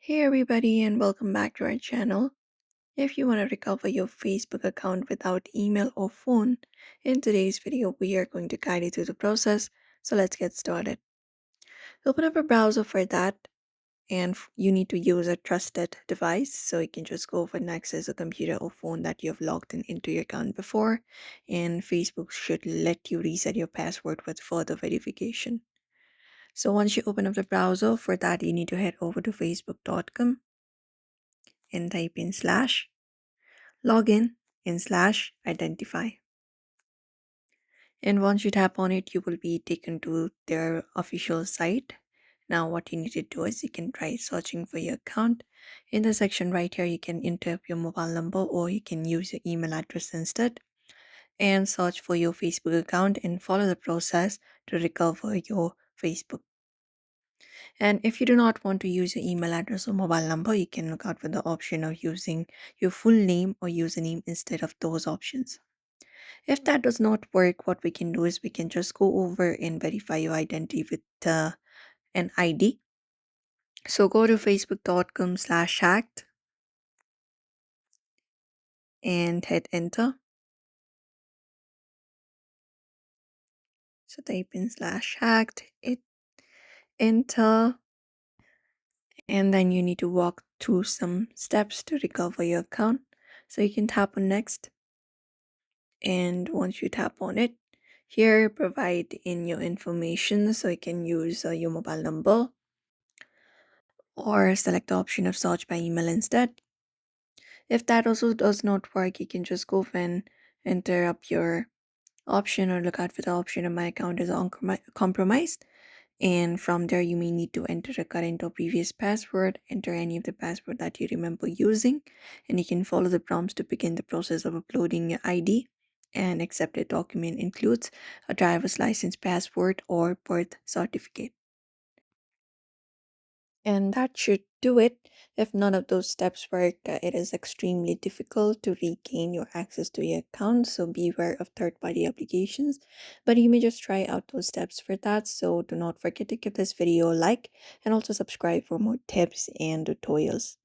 Hey everybody, and welcome back to our channel. If you want to recover your Facebook account without email or phone, in today's video we are going to guide you through the process. So let's get started. Open up a browser for that, and you need to use a trusted device. So you can just go over and access a computer or phone that you have logged into your account before, and Facebook should let you reset your password with further verification. So once you open up the browser, for that you need to head over to facebook.com and type in slash login and slash identify. And once you tap on it, you will be taken to their official site. Now, what you need to do is you can try searching for your account. In the section right here, you can enter your mobile number or you can use your email address instead and search for your Facebook account and follow the process to recover your Facebook. And if you do not want to use your email address or mobile number, you can look out for the option of using your full name or username instead of those options. If that does not work, what we can do is we can just go over and verify your identity with an ID. So go to facebook.com/hacked and hit enter. So type in /hacked, hit enter, and then you need to walk through some steps to recover your account. So you can tap on next, and once you tap on it, here provide in your information. So you can use your mobile number or select the option of search by email instead. If that also does not work, you can just go and enter up your option or look out for the option of my account is compromised. And from there, you may need to enter a current or previous password, enter any of the password that you remember using, and you can follow the prompts to begin the process of uploading your ID. An accepted document includes a driver's license, passport, or birth certificate. And that should do it. If none of those steps work, it is extremely difficult to regain your access to your account. So beware of third party applications. But you may just try out those steps for that. So do not forget to give this video a like and also subscribe for more tips and tutorials.